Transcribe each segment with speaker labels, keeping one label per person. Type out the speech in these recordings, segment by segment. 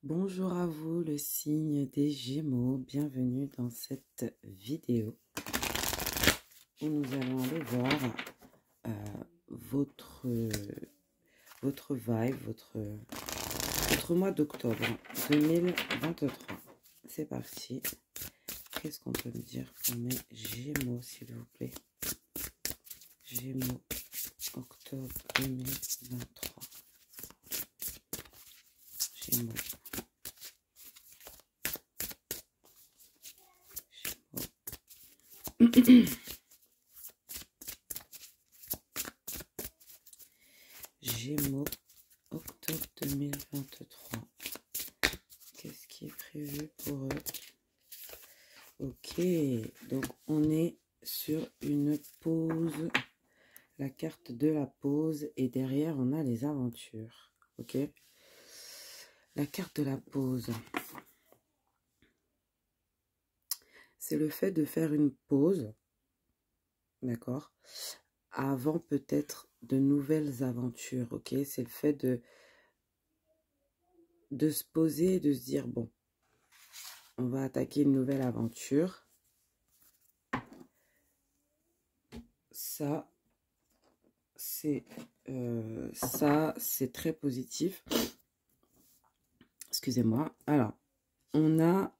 Speaker 1: Bonjour à vous, le signe des Gémeaux. Bienvenue dans cette vidéo où nous allons aller voir euh, votre, votre vibe, votre mois d'octobre 2023. C'est parti. Qu'est-ce qu'on peut me dire pour mes Gémeaux, s'il vous plaît? Gémeaux, octobre 2023. Gémeaux. Gémeaux, octobre 2023. Qu'est-ce qui est prévu pour eux? Ok, donc on est sur une pause, la carte de la pause, et derrière on a les aventures. Ok, la carte de la pause, c'est le fait de faire une pause, d'accord, avant peut-être de nouvelles aventures. Ok, c'est le fait de se poser et de se dire, bon, on va attaquer une nouvelle aventure. Ça, c'est très positif. Excusez-moi. Alors, on a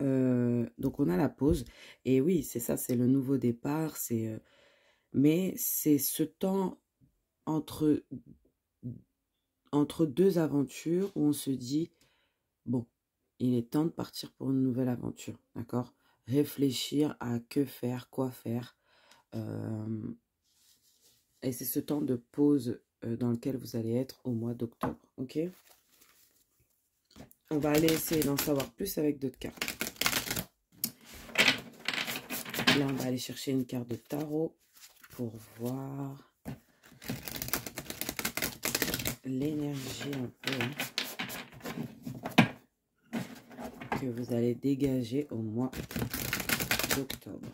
Speaker 1: donc on a la pause. Et oui, c'est ça, c'est le nouveau départ. Mais c'est ce temps entre, entre deux aventures où on se dit, bon, il est temps de partir pour une nouvelle aventure. D'accord? Réfléchir à que faire, quoi faire. Et c'est ce temps de pause dans lequel vous allez être au mois d'octobre. Ok? On va aller essayer d'en savoir plus avec d'autres cartes. Là, on va aller chercher une carte de tarot pour voir l'énergie un peu que vous allez dégager au mois d'octobre.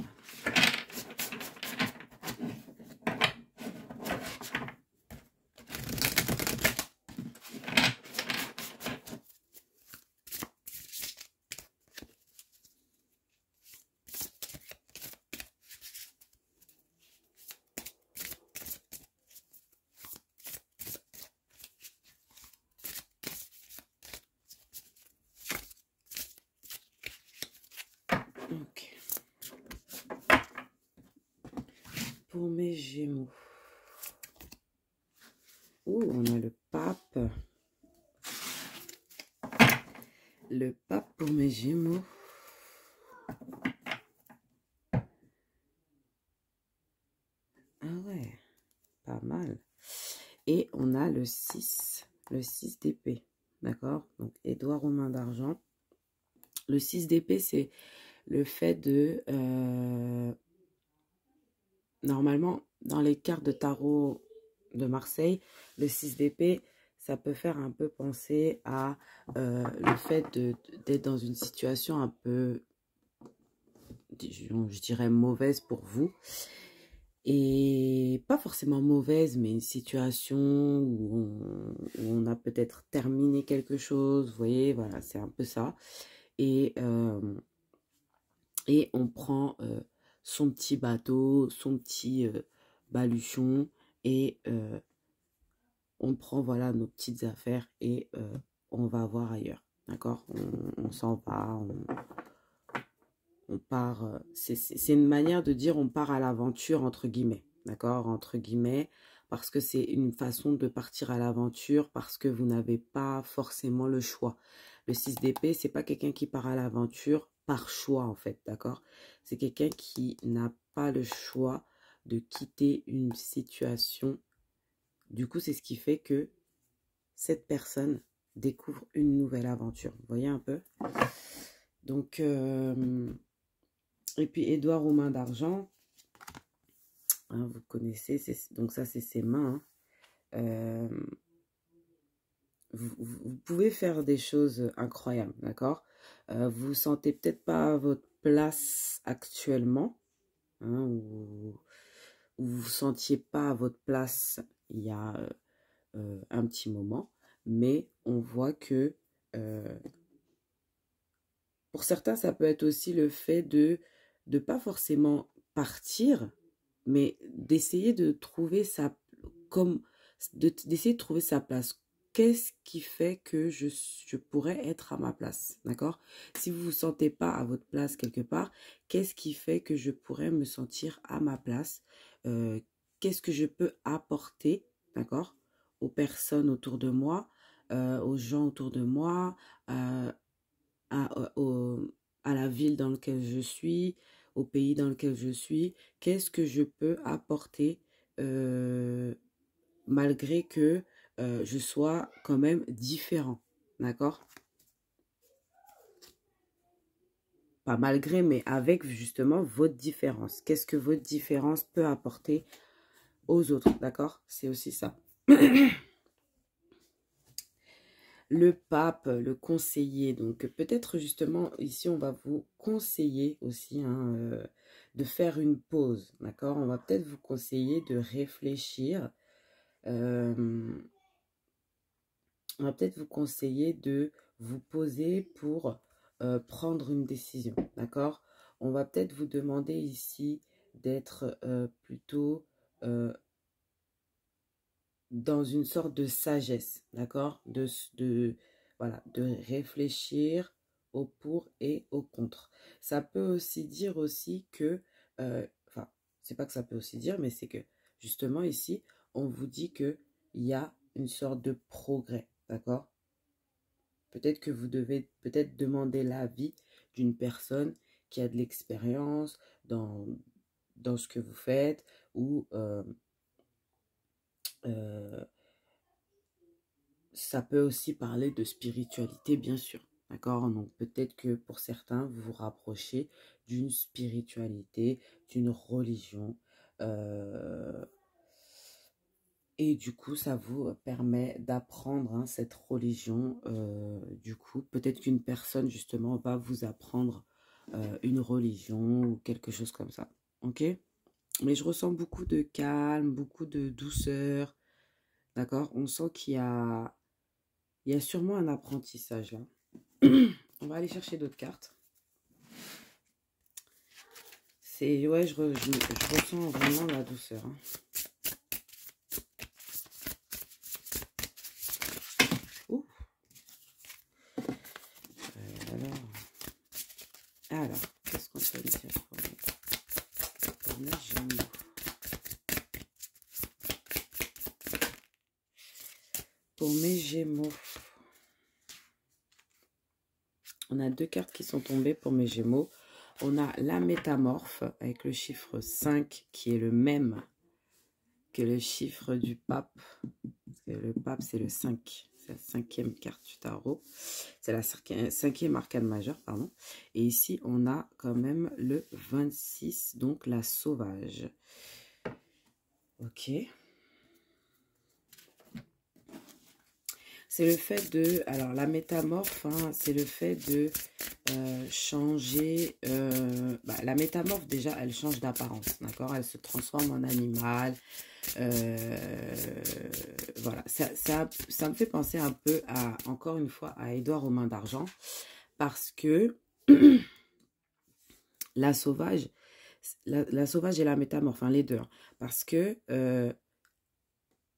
Speaker 1: Ok. Pour mes Gémeaux. Ouh, on a le pape. Le pape pour mes Gémeaux. Ah ouais, pas mal. Et on a le 6 d'épée. D'accord? Donc, Édouard aux mains d'argent. Le 6 d'épée, c'est le fait de... normalement, dans les cartes de tarot de Marseille, le 6 d'épée, ça peut faire un peu penser à le fait d'être dans une situation un peu, je dirais, mauvaise pour vous. Et pas forcément mauvaise, mais une situation où on a peut-être terminé quelque chose. Vous voyez, voilà, c'est un peu ça. Et on prend son petit bateau, son petit baluchon, et on prend, voilà, nos petites affaires et on va voir ailleurs. D'accord? On s'en va, on part. C'est une manière de dire on part à l'aventure, entre guillemets. D'accord? Entre guillemets, parce que c'est une façon de partir à l'aventure parce que vous n'avez pas forcément le choix. Le 6 d'épée, c'est pas quelqu'un qui part à l'aventure par choix, en fait. D'accord? C'est quelqu'un qui n'a pas le choix de quitter une situation. Du coup, c'est ce qui fait que cette personne découvre une nouvelle aventure. Vous voyez un peu? Donc, et puis Édouard aux mains d'argent, hein, vous connaissez, donc ça c'est ses mains. Hein. Vous pouvez faire des choses incroyables, d'accord? Vous vous sentez peut-être pas à votre place actuellement, hein, ou vous vous sentiez pas à votre place il y a un petit moment, mais on voit que Pour certains, ça peut être aussi le fait de pas forcément partir, mais d'essayer de trouver d'essayer de trouver sa place. Qu'est-ce qui fait que je pourrais être à ma place, d'accord? Si vous vous sentez pas à votre place quelque part, qu'est-ce qui fait que je pourrais me sentir à ma place? Euh, Qu'est-ce que je peux apporter, d'accord, aux personnes autour de moi, aux gens autour de moi, à, à la ville dans laquelle je suis, au pays dans lequel je suis, qu'est-ce que je peux apporter euh, malgré que je sois quand même différent, d'accord? Pas malgré, mais avec justement votre différence. Qu'est-ce que votre différence peut apporter aux autres, d'accord? C'est aussi ça. Le pape, le conseiller. Donc peut-être justement ici on va vous conseiller aussi hein, de faire une pause, d'accord? On va peut-être vous conseiller de réfléchir. On va peut-être vous conseiller de vous poser pour prendre une décision, d'accord? On va peut-être vous demander ici d'être plutôt dans une sorte de sagesse, d'accord? Voilà, de réfléchir au pour et au contre. Ça peut aussi dire aussi que, enfin, c'est pas que ça peut aussi dire, mais c'est que justement ici, on vous dit que il y a une sorte de progrès, d'accord? Peut-être que vous devez peut-être demander l'avis d'une personne qui a de l'expérience dans ce que vous faites ou euh, ça peut aussi parler de spiritualité, bien sûr. D'accord? Donc peut-être que pour certains, vous vous rapprochez d'une spiritualité, d'une religion. euh, et du coup, ça vous permet d'apprendre hein, cette religion. Du coup, peut-être qu'une personne, justement, va vous apprendre une religion ou quelque chose comme ça. Ok? Mais je ressens beaucoup de calme, beaucoup de douceur. D'accord? On sent il y a sûrement un apprentissage là. On va aller chercher d'autres cartes. Ouais, je ressens vraiment la douceur. Hein. Ouh. Alors, qu'est-ce qu'on peut me dire pour mes Gémeaux? Pour mes Gémeaux, on a deux cartes qui sont tombées pour mes Gémeaux. On a la métamorphe avec le chiffre 5 qui est le même que le chiffre du pape. Parce que le pape, c'est le 5. C'est la cinquième carte du tarot. C'est la cinquième arcane majeure, pardon. Et ici, on a quand même le 26, donc la sauvage. Ok. C'est le fait de... Alors, la métamorphe, hein, c'est le fait de changer... la métamorphe, déjà, elle change d'apparence, d'accord? Elle se transforme en animal. Voilà. Ça me fait penser un peu à, encore une fois, à Édouard aux mains d'argent. Parce que la sauvage... La sauvage et la métamorphe, hein, les deux. Hein, parce que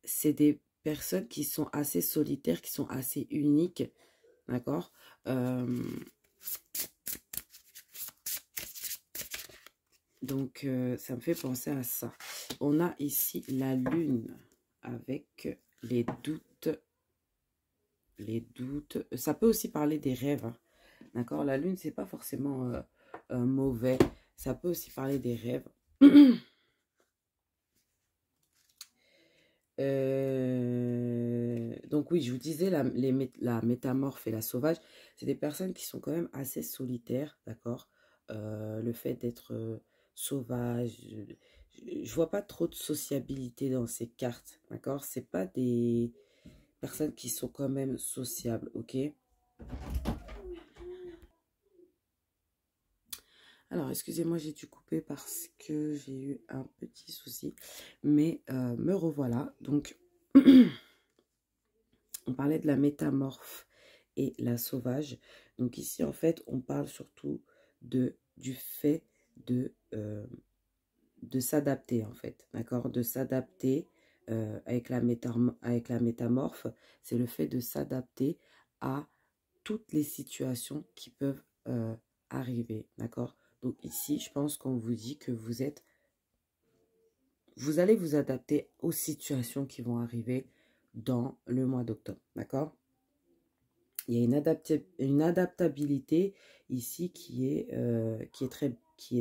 Speaker 1: c'est des personnes qui sont assez solitaires, qui sont assez uniques, d'accord? Donc, ça me fait penser à ça. On a ici la lune avec les doutes. Les doutes. Ça peut aussi parler des rêves, hein, d'accord? La lune, c'est pas forcément mauvais. Ça peut aussi parler des rêves. Donc oui, je vous disais, la métamorphe et la sauvage, c'est des personnes qui sont quand même assez solitaires, d'accord? Le fait d'être sauvage, je vois pas trop de sociabilité dans ces cartes, d'accord? C'est pas des personnes qui sont quand même sociables, ok? Alors, excusez-moi, j'ai dû couper parce que j'ai eu un petit souci, mais me revoilà. Donc, on parlait de la métamorphe et la sauvage. Donc ici, en fait, on parle surtout du fait de s'adapter, en fait, d'accord? De s'adapter avec avec la métamorphe, c'est le fait de s'adapter à toutes les situations qui peuvent arriver, d'accord? Donc ici, je pense qu'on vous dit que vous allez vous adapter aux situations qui vont arriver dans le mois d'octobre, d'accord? Il y a une adaptabilité ici qui est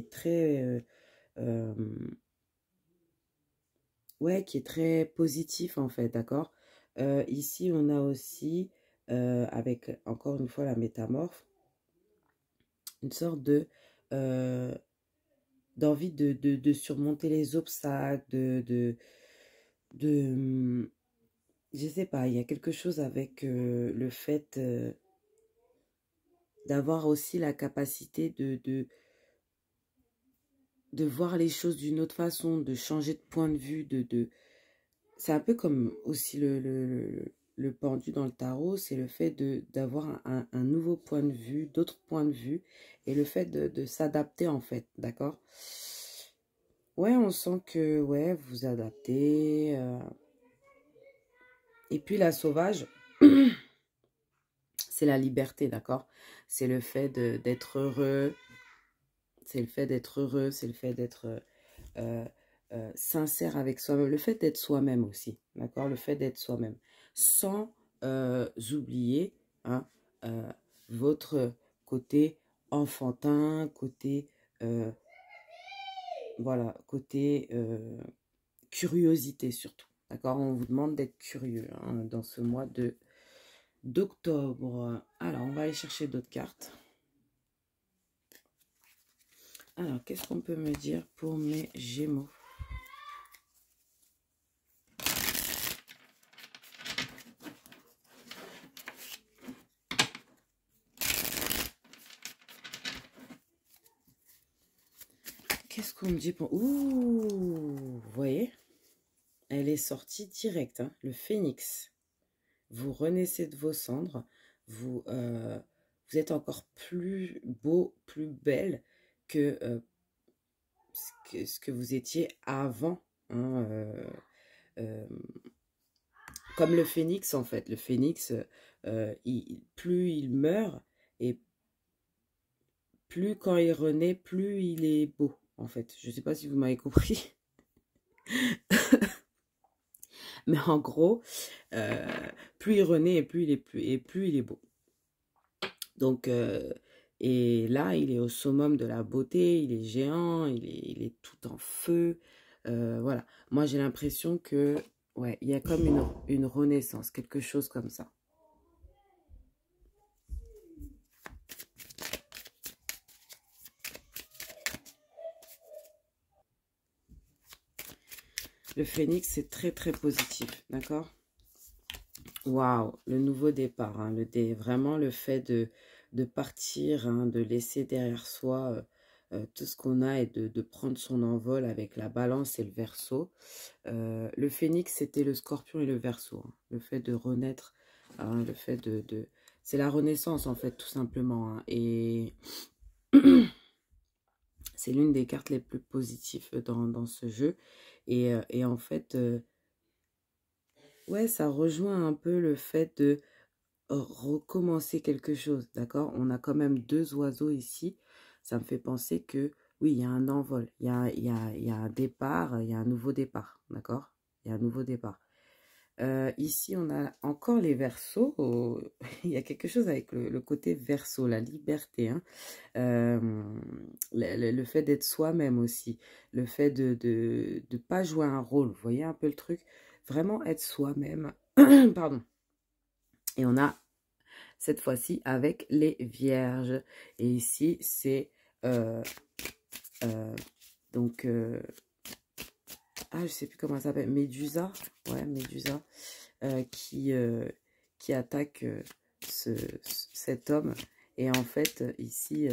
Speaker 1: très euh, ouais, qui est très positif en fait, d'accord? Ici, on a aussi, avec encore une fois la métamorphe, une sorte euh, d'envie de surmonter les obstacles, de, je sais pas, il y a quelque chose avec le fait d'avoir aussi la capacité de voir les choses d'une autre façon, de changer de point de vue, c'est un peu comme aussi le pendu dans le tarot, c'est le fait d'avoir un nouveau point de vue, d'autres points de vue, et le fait de s'adapter en fait, d'accord? Ouais, on sent que, ouais, vous vous adaptez. Et puis la sauvage, c'est la liberté, d'accord? C'est le fait d'être heureux, c'est le fait d'être heureux, c'est le fait d'être euh, sincère avec soi-même, le fait d'être soi-même aussi, d'accord? Le fait d'être soi-même, sans oublier hein, euh, votre côté enfantin, côté, voilà, côté curiosité surtout, d'accord? On vous demande d'être curieux hein, dans ce mois d'octobre. Alors, on va aller chercher d'autres cartes. Alors, qu'est-ce qu'on peut me dire pour mes Gémeaux? Qu'est-ce qu'on me dit pour... Ouh, vous voyez? Elle est sortie directe, hein, le phénix. Vous renaissez de vos cendres. Vous êtes encore plus beau, plus belle que, ce que vous étiez avant. Hein, comme le phénix, en fait. Le phénix, plus il meurt, et plus quand il renaît, plus il est beau, en fait. Je ne sais pas si vous m'avez compris. Mais en gros, plus il renaît et plus il est beau. Donc, et là, il est au summum de la beauté, il est géant, il est tout en feu. Voilà. Moi, j'ai l'impression que, ouais, il y a comme une renaissance, quelque chose comme ça. Le phénix, c'est très, très positif, d'accord? Waouh, le nouveau départ, hein, vraiment le fait de partir, hein, de laisser derrière soi tout ce qu'on a et de prendre son envol avec la balance et le verseau. Le phénix, c'était le scorpion et le verseau, hein, le fait de renaître, hein, le fait c'est la renaissance en fait, tout simplement. Hein, et c'est l'une des cartes les plus positives dans ce jeu. Et en fait, ouais, ça rejoint un peu le fait de recommencer quelque chose, d'accord? On a quand même deux oiseaux ici. Ça me fait penser que, oui, il y a un envol, il y a un départ, il y a un nouveau départ, d'accord? Il y a un nouveau départ. Ici, on a encore les Verseaux. Il y a quelque chose avec le côté Verseau, la liberté, hein. Le fait d'être soi-même aussi, le fait de pas jouer un rôle. Vous voyez un peu le truc? Vraiment être soi-même. Pardon. Et on a cette fois-ci avec les Vierges. Et ici, c'est donc ah, je sais plus comment ça s'appelle, Médusa, ouais, Médusa, qui attaque cet homme. Et en fait, ici,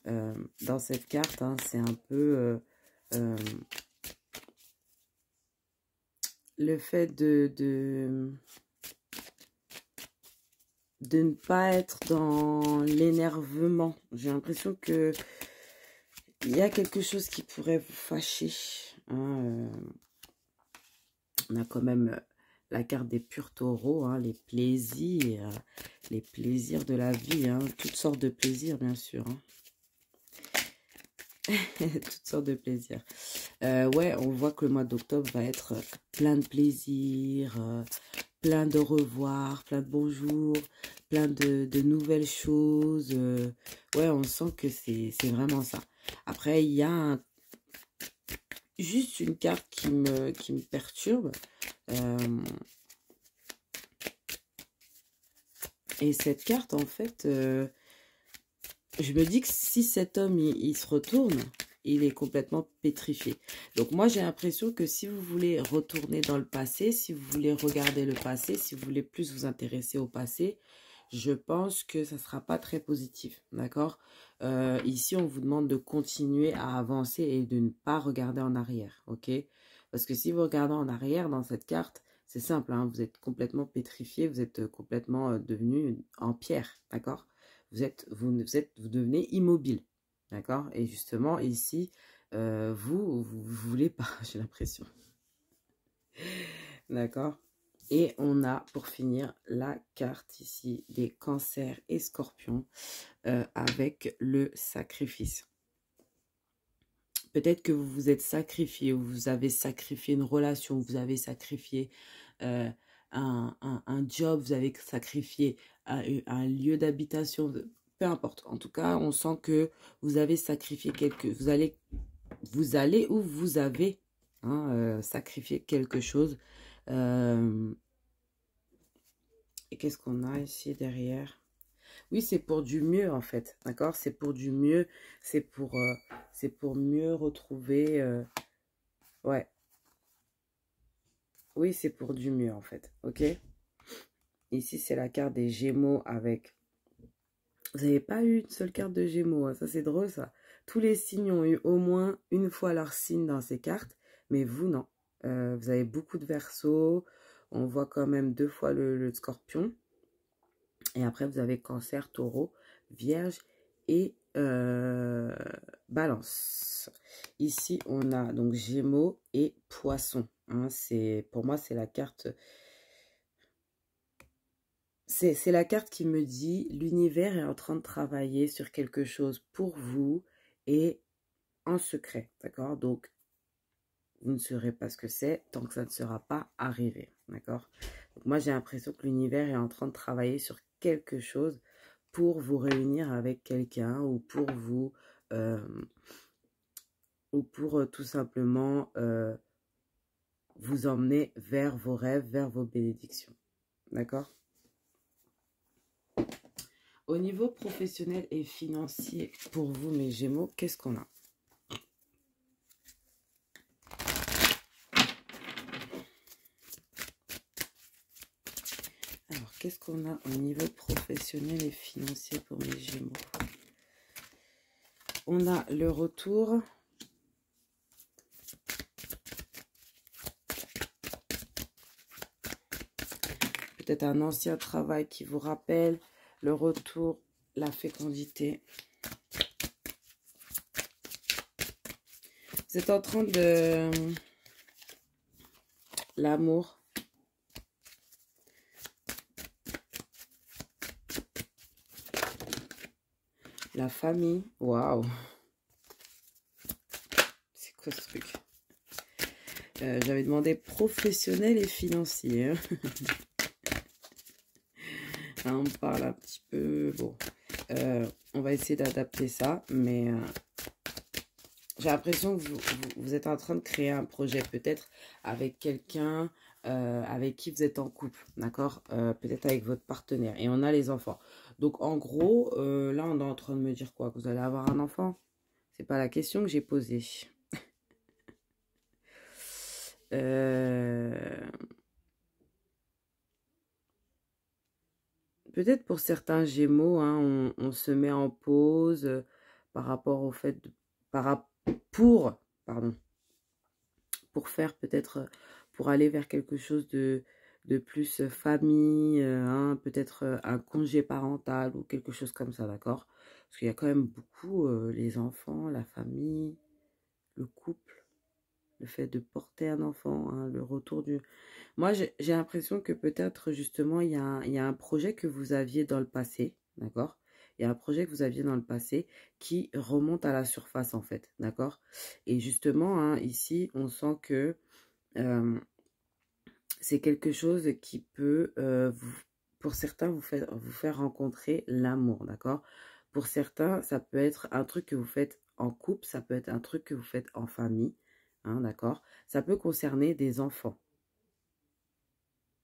Speaker 1: dans cette carte, hein, c'est un peu le fait de ne pas être dans l'énervement. J'ai l'impression que il y a quelque chose qui pourrait vous fâcher. Hein, on a quand même la carte des purs taureaux, hein, les plaisirs de la vie, hein, toutes sortes de plaisirs bien sûr. Hein. Toutes sortes de plaisirs. Ouais, on voit que le mois d'octobre va être plein de plaisirs, plein de revoir, plein de bonjours, plein de nouvelles choses. Ouais, on sent que c'est vraiment ça. Après, il y a juste une carte qui me perturbe. Et cette carte, en fait, je me dis que si cet homme, il se retourne, il est complètement pétrifié. Donc moi, j'ai l'impression que si vous voulez retourner dans le passé, si vous voulez regarder le passé, si vous voulez plus vous intéresser au passé, je pense que ça ne sera pas très positif, d'accord? Ici, on vous demande de continuer à avancer et de ne pas regarder en arrière, ok? Parce que si vous regardez en arrière dans cette carte, c'est simple, hein, vous êtes complètement pétrifié, vous êtes complètement devenu en pierre, d'accord? Vous devenez immobile, d'accord? Et justement, ici, vous voulez pas, j'ai l'impression. D'accord? Et on a, pour finir, la carte ici des cancers et scorpions avec le sacrifice. Peut-être que vous vous êtes sacrifié, ou vous avez sacrifié une relation, vous avez sacrifié un job, vous avez sacrifié un lieu d'habitation, peu importe. En tout cas, on sent que vous avez sacrifié vous allez ou vous avez sacrifié quelque chose. Et qu'est-ce qu'on a ici derrière? Oui, c'est pour du mieux en fait, d'accord? C'est pour du mieux, c'est pour mieux retrouver, ouais. Oui, c'est pour du mieux en fait, ok? Ici, c'est la carte des Gémeaux avec... Vous n'avez pas eu une seule carte de Gémeaux, hein. Ça c'est drôle ça. Tous les signes ont eu au moins une fois leur signe dans ces cartes, mais vous non. Vous avez beaucoup de Verseaux, on voit quand même 2 fois le Scorpion. Et après, vous avez Cancer, Taureau, Vierge et Balance. Ici, on a donc Gémeaux et Poisson. Hein, pour moi, c'est la carte... C'est la carte qui me dit l'univers est en train de travailler sur quelque chose pour vous et en secret. D'accord? Donc, vous ne saurez pas ce que c'est tant que ça ne sera pas arrivé. D'accord? Donc, moi, j'ai l'impression que l'univers est en train de travailler sur quelque chose pour vous réunir avec quelqu'un ou pour vous tout simplement vous emmener vers vos rêves, vers vos bénédictions. D'accord? Au niveau professionnel et financier, pour vous, mes Gémeaux, qu'est-ce qu'on a? Alors, qu'est-ce qu'on a au niveau professionnel et financier pour mes Gémeaux? On a le retour. Peut-être un ancien travail qui vous rappelle le retour, la fécondité. Vous êtes en train de... L'amour. La famille. Waouh. C'est quoi ce truc? J'avais demandé professionnel et financier. Hein. Hein, on parle un petit peu... Bon. On va essayer d'adapter ça. Mais j'ai l'impression que vous êtes en train de créer un projet. Peut-être avec quelqu'un avec qui vous êtes en couple. D'accord? Peut-être avec votre partenaire. Et on a les enfants. Donc, en gros, là, on est en train de me dire quoi? Que vous allez avoir un enfant? C'est pas la question que j'ai posée. Peut-être pour certains Gémeaux, hein, on se met en pause par rapport au fait de... pardon, pour faire peut-être... Pour aller vers quelque chose de de plus famille, hein, peut-être un congé parental ou quelque chose comme ça, d'accord? Parce qu'il y a quand même beaucoup les enfants, la famille, le couple, le fait de porter un enfant, hein, le retour du... Moi, j'ai l'impression que peut-être justement, il y a un projet que vous aviez dans le passé, d'accord? Il y a un projet que vous aviez dans le passé qui remonte à la surface en fait, d'accord? Et justement, hein, ici, on sent que euh, c'est quelque chose qui peut, pour certains, vous faire rencontrer l'amour, d'accord? Pour certains, ça peut être un truc que vous faites en couple, ça peut être un truc que vous faites en famille, hein, d'accord? Ça peut concerner des enfants.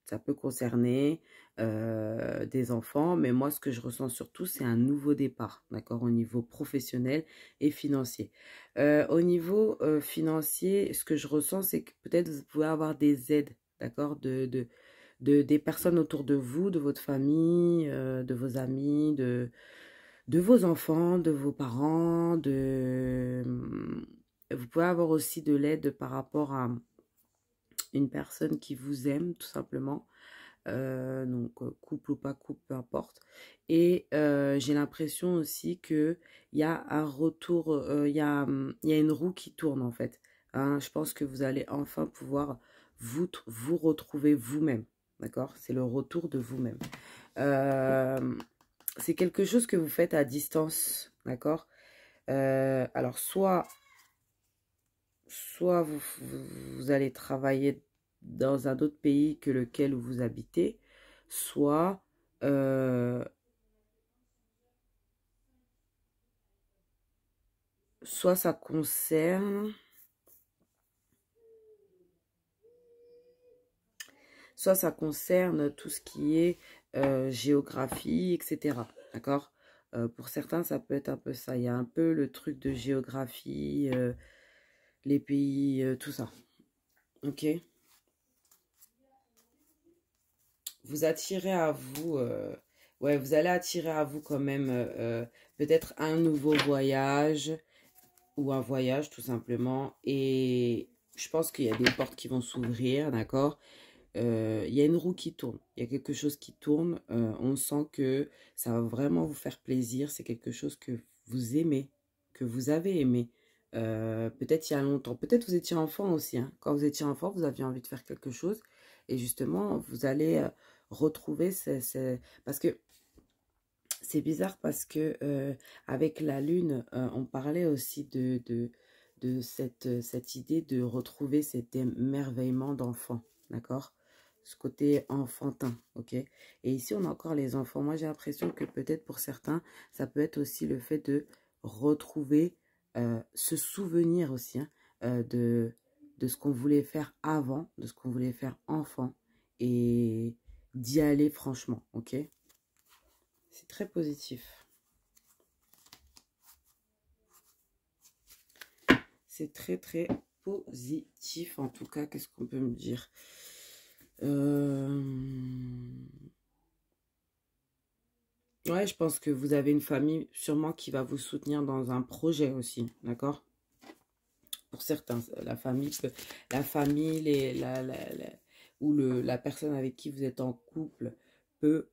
Speaker 1: Ça peut concerner des enfants, mais moi, ce que je ressens surtout, c'est un nouveau départ, d'accord, au niveau professionnel et financier. Au niveau financier, ce que je ressens, c'est que peut-être vous pouvez avoir des aides, d'accord, des personnes autour de vous, de votre famille, de vos amis, de vos enfants, de vos parents, vous pouvez avoir aussi de l'aide par rapport à une personne qui vous aime, tout simplement. Donc couple ou pas couple, peu importe. Et j'ai l'impression aussi que il y a un retour, il y a une roue qui tourne en fait. Hein, je pense que vous allez enfin pouvoir vous retrouver vous-même. D'accord? C'est le retour de vous-même. C'est quelque chose que vous faites à distance. D'accord? Alors, soit vous allez travailler dans un autre pays que lequel où vous habitez, soit soit ça concerne tout ce qui est géographie, etc. D'accord? Pour certains, ça peut être un peu ça. Il y a un peu le truc de géographie, les pays, tout ça. Ok? Vous attirez à vous, ouais, vous allez attirer à vous quand même peut-être un nouveau voyage ou un voyage tout simplement. Et je pense qu'il y a des portes qui vont s'ouvrir, d'accord? Il y a une roue qui tourne, il y a quelque chose qui tourne. On sent que ça va vraiment vous faire plaisir. C'est quelque chose que vous aimez, que vous avez aimé. Peut-être il y a longtemps, peut-être vous étiez enfant aussi, hein. Quand vous étiez enfant, vous aviez envie de faire quelque chose et justement, vous allez retrouver parce que c'est bizarre parce que avec la lune, on parlait aussi de cette idée de retrouver cet émerveillement d'enfant, d'accord? Ce côté enfantin, ok? Et ici, on a encore les enfants. Moi, j'ai l'impression que peut-être pour certains, ça peut être aussi le fait de retrouver, ce souvenir aussi, hein, de ce qu'on voulait faire avant, de ce qu'on voulait faire enfant, et d'y aller franchement, ok? C'est très positif. C'est très, très positif, en tout cas. Qu'est-ce qu'on peut me dire? Ouais, je pense que vous avez une famille sûrement qui va vous soutenir dans un projet aussi, d'accord? Pour certains, la famille, ou la personne avec qui vous êtes en couple peut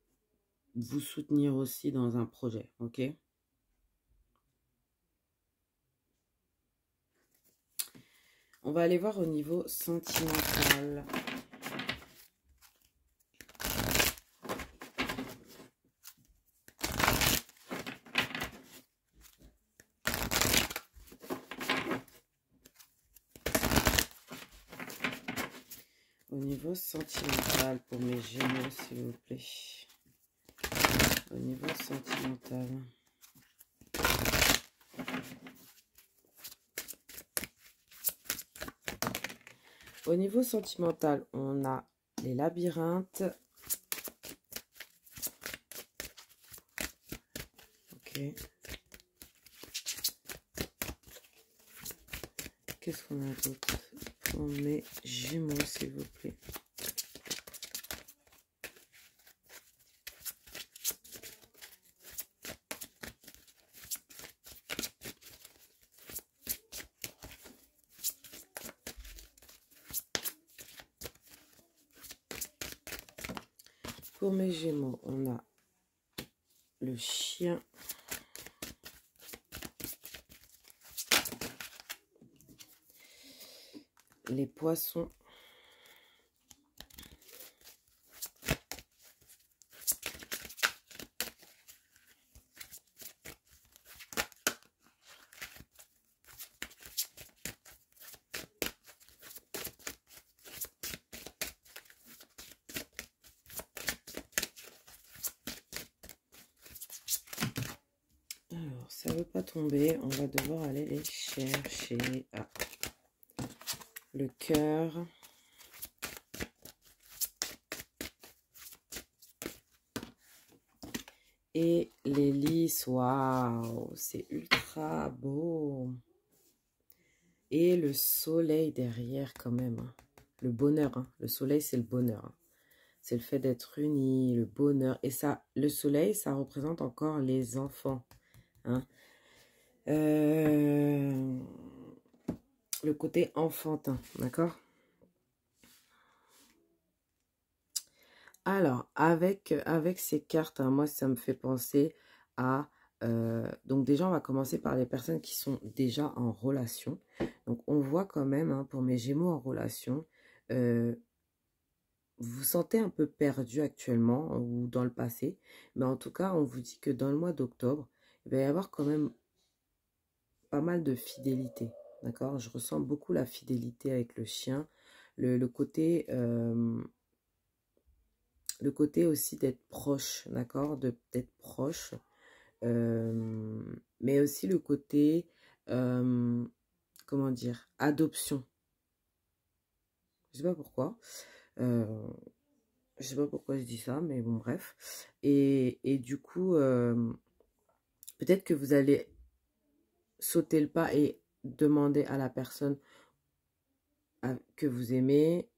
Speaker 1: vous soutenir aussi dans un projet, ok? On va aller voir au niveau sentimental. Au niveau sentimental pour mes Gémeaux, s'il vous plaît. Au niveau sentimental. Au niveau sentimental, on a les labyrinthes. Ok. Qu'est-ce qu'on a d'autre pour mes Gémeaux, s'il vous plaît? Pour mes Gémeaux, on a le chien, les poissons, alors ça veut pas tomber, on va devoir aller les chercher. Ah. Le cœur, et les lys. Waouh, c'est ultra beau. Et le soleil derrière quand même, hein. Le bonheur, hein. Le soleil, c'est le bonheur, hein. C'est le fait d'être unis, le bonheur. Et ça, le soleil, ça représente encore les enfants, hein. Le côté enfantin, d'accord? Alors, avec ces cartes, hein, moi, ça me fait penser à... donc déjà, on va commencer par les personnes qui sont déjà en relation. Donc, on voit quand même, hein, pour mes Gémeaux en relation, vous vous sentez un peu perdu actuellement ou dans le passé. Mais en tout cas, on vous dit que dans le mois d'octobre, il va y avoir quand même pas mal de fidélité. D'accord? Je ressens beaucoup la fidélité avec le chien. Le côté... le côté aussi d'être proche, d'accord, d'être proche, mais aussi le côté, comment dire, adoption. Je sais pas pourquoi, euh, je sais pas pourquoi je dis ça, mais bon, bref. Et du coup, peut-être que vous allez sauter le pas et demander à la personne que vous aimez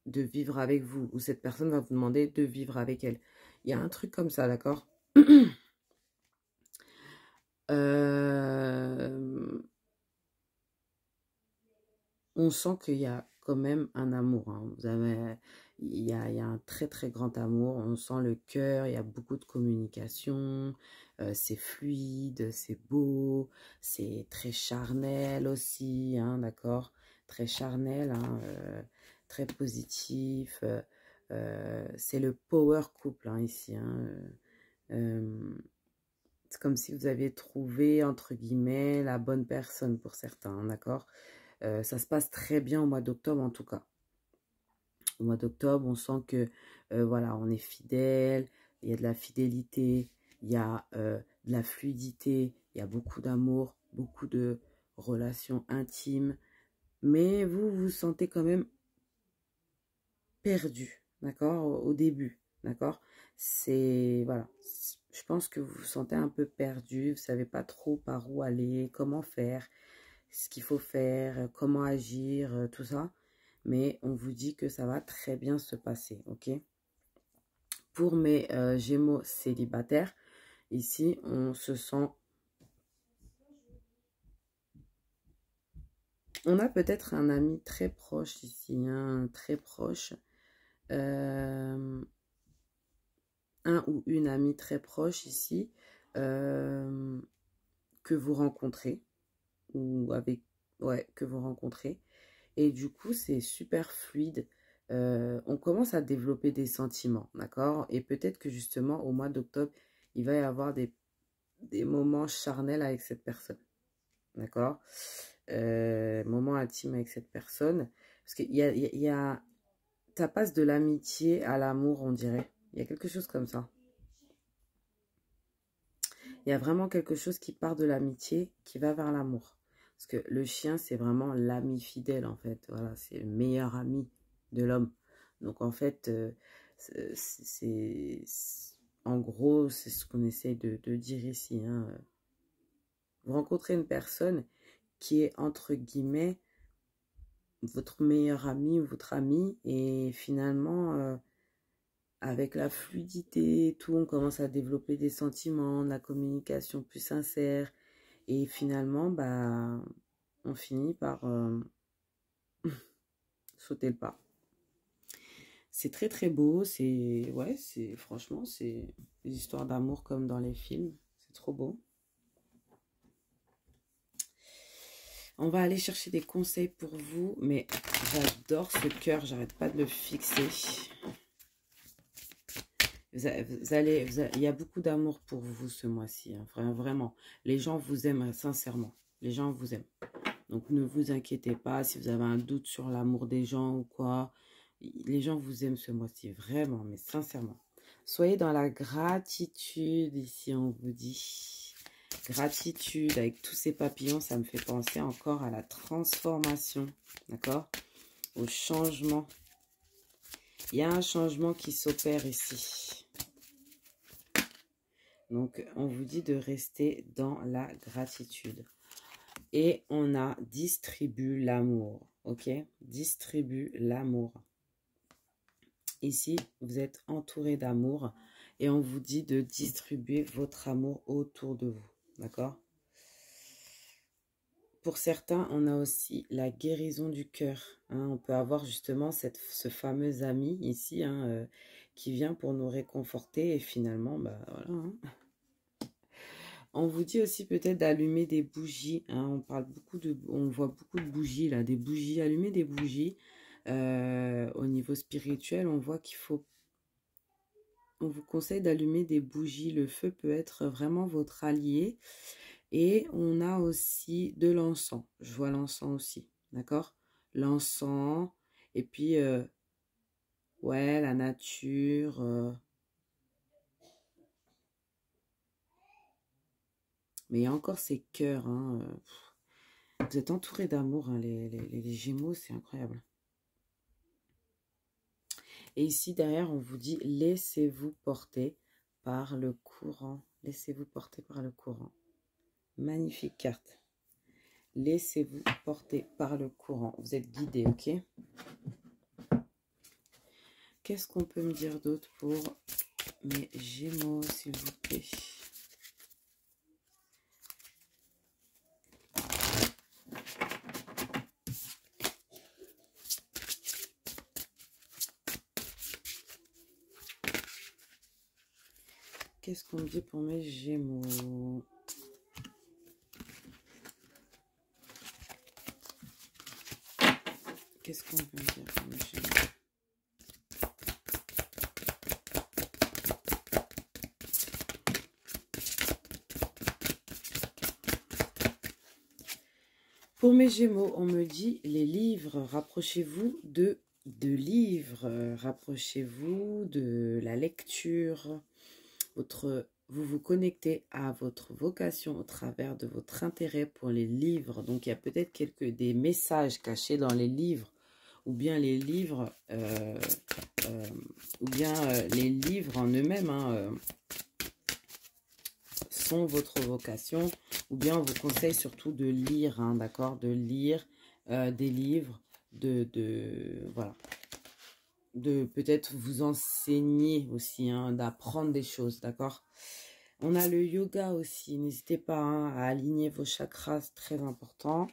Speaker 1: de vivre avec vous, ou cette personne va vous demander de vivre avec elle. Il y a un truc comme ça, d'accord? On sent qu'il y a quand même un amour, hein. Il y a un très très grand amour. On sent le cœur, il y a beaucoup de communication. C'est fluide, c'est beau, c'est très charnel aussi, hein, d'accord? Très charnel, hein, très positif. C'est le power couple, hein, ici, hein. C'est comme si vous aviez trouvé, entre guillemets, la bonne personne pour certains, hein, d'accord? Ça se passe très bien au mois d'octobre en tout cas. Au mois d'octobre, on sent que voilà, on est fidèle, il y a de la fidélité, il y a de la fluidité, il y a beaucoup d'amour, beaucoup de relations intimes. Mais vous vous sentez quand même perdu, d'accord, au début, d'accord? C'est, voilà, je pense que vous vous sentez un peu perdu, vous savez pas trop par où aller, comment faire, ce qu'il faut faire, comment agir, tout ça. Mais on vous dit que ça va très bien se passer, ok? Pour mes Gémeaux célibataires, ici, on se sent... On a peut-être un ami très proche ici, hein, très proche. Un ou une amie très proche ici, que vous rencontrez, ou avec... Ouais, que vous rencontrez. Et du coup, c'est super fluide. On commence à développer des sentiments, d'accord? Et peut-être que justement, au mois d'octobre, il va y avoir des moments charnels avec cette personne, d'accord? Moments intimes avec cette personne. Parce qu'il y a, ça passe de l'amitié à l'amour, on dirait. Il y a quelque chose comme ça. Il y a vraiment quelque chose qui part de l'amitié, qui va vers l'amour. Parce que le chien, c'est vraiment l'ami fidèle, en fait. Voilà, c'est le meilleur ami de l'homme. Donc, en fait, en gros, c'est ce qu'on essaie de dire ici, hein. Vous rencontrez une personne qui est, entre guillemets, votre meilleur ami ou votre ami. Et finalement, avec la fluidité et tout, on commence à développer des sentiments, de la communication plus sincère. Et finalement, bah, on finit par sauter le pas. C'est très très beau, c'est ouais, c'est franchement, c'est des histoires d'amour comme dans les films, c'est trop beau. On va aller chercher des conseils pour vous, mais j'adore ce cœur, j'arrête pas de le fixer. Il y a beaucoup d'amour pour vous ce mois-ci, hein, vraiment. Les gens vous aiment sincèrement, les gens vous aiment. Donc ne vous inquiétez pas si vous avez un doute sur l'amour des gens ou quoi. Les gens vous aiment ce mois-ci, vraiment, mais sincèrement. Soyez dans la gratitude ici, on vous dit. Gratitude avec tous ces papillons, ça me fait penser encore à la transformation, d'accord? Au changement. Il y a un changement qui s'opère ici. Donc, on vous dit de rester dans la gratitude. Et on a distribue l'amour, ok? Distribue l'amour. Ici, vous êtes entouré d'amour et on vous dit de distribuer votre amour autour de vous, d'accord? Pour certains, on a aussi la guérison du cœur. Hein. On peut avoir justement ce fameux ami ici qui vient pour nous réconforter et finalement, bah voilà. Hein. On vous dit aussi peut-être d'allumer des bougies. Hein. On voit beaucoup de bougies là, des bougies, allumer des bougies. Au niveau spirituel, on voit on vous conseille d'allumer des bougies. Le feu peut être vraiment votre allié. Et on a aussi de l'encens. Je vois l'encens aussi, d'accord? L'encens, et puis, ouais, la nature. Mais il y a encore ces cœurs. Hein, vous êtes entourés d'amour, hein, les Gémeaux, c'est incroyable. Et ici, derrière, on vous dit, laissez-vous porter par le courant. Laissez-vous porter par le courant. Magnifique carte. Laissez-vous porter par le courant. Vous êtes guidé, ok? Qu'est-ce qu'on peut me dire d'autre pour mes Gémeaux, s'il vous plaît? Qu'est-ce qu'on me dit pour mes Gémeaux? Qu'est-ce qu'on peut me dire pour mes Gémeaux? Pour mes Gémeaux, on me dit les livres, rapprochez-vous de livres, rapprochez-vous de la lecture, vous vous connectez à votre vocation au travers de votre intérêt pour les livres. Donc, il y a peut-être des messages cachés dans les livres, ou bien les livres, les livres en eux-mêmes sont votre vocation, ou bien on vous conseille surtout de lire, hein, d'accord, de lire des livres, voilà, de peut-être vous enseigner aussi, hein, d'apprendre des choses, d'accord. On a le yoga aussi, n'hésitez pas à aligner vos chakras, c'est très important.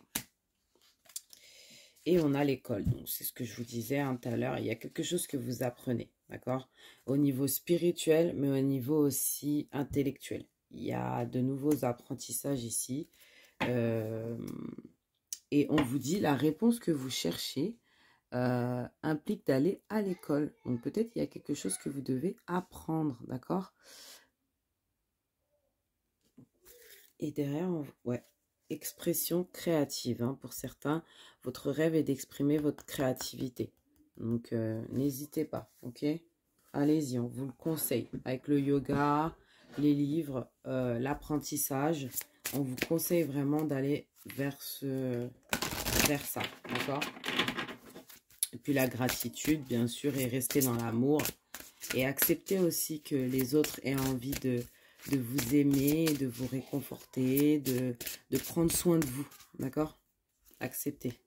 Speaker 1: Et on a l'école, donc c'est ce que je vous disais tout à l'heure, il y a quelque chose que vous apprenez, d'accord, au niveau spirituel, mais au niveau aussi intellectuel. Il y a de nouveaux apprentissages ici. Et on vous dit la réponse que vous cherchez implique d'aller à l'école. Donc peut-être il y a quelque chose que vous devez apprendre, d'accord? Et derrière, ouais, expression créative. Hein, pour certains, votre rêve est d'exprimer votre créativité. Donc n'hésitez pas, ok? Allez-y, on vous le conseille. Avec le yoga, les livres, l'apprentissage, on vous conseille vraiment d'aller vers ça, d'accord? Et puis la gratitude, bien sûr, et rester dans l'amour. Et accepter aussi que les autres aient envie de vous aimer, de vous réconforter, de prendre soin de vous, d'accord? Accepter.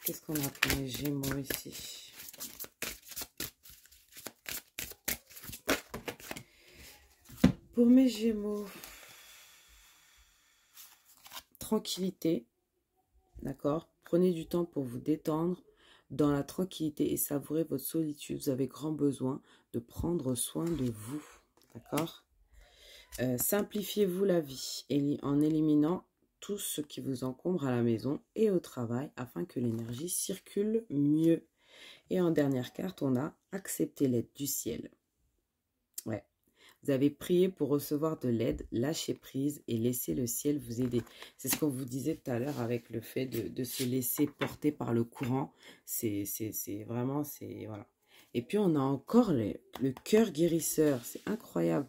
Speaker 1: Qu'est-ce qu'on a pour les Gémeaux ici? Pour mes Gémeaux, tranquillité, d'accord? Prenez du temps pour vous détendre, dans la tranquillité et savourer votre solitude. Vous avez grand besoin de prendre soin de vous. D'accord? Simplifiez-vous la vie en éliminant tout ce qui vous encombre à la maison et au travail afin que l'énergie circule mieux. Et en dernière carte, on a accepter l'aide du ciel. Ouais. Vous avez prié pour recevoir de l'aide, lâchez prise et laissez le ciel vous aider. C'est ce qu'on vous disait tout à l'heure avec le fait de se laisser porter par le courant. C'est vraiment, voilà. Et puis on a encore le cœur guérisseur, c'est incroyable.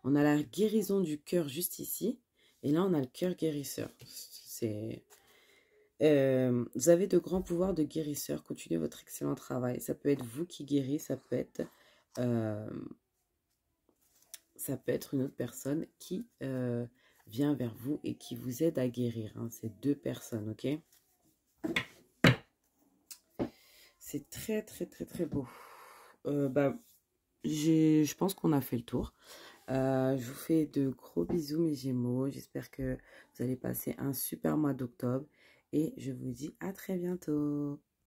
Speaker 1: On a la guérison du cœur juste ici. Et là, on a le cœur guérisseur. Vous avez de grands pouvoirs de guérisseur. Continuez votre excellent travail. Ça peut être vous qui guérissez, euh, ça peut être une autre personne qui vient vers vous et qui vous aide à guérir. Hein. C'est deux personnes, ok? C'est très, très, très, très beau. Je pense qu'on a fait le tour. Je vous fais de gros bisous, mes Gémeaux. J'espère que vous allez passer un super mois d'octobre. Et je vous dis à très bientôt.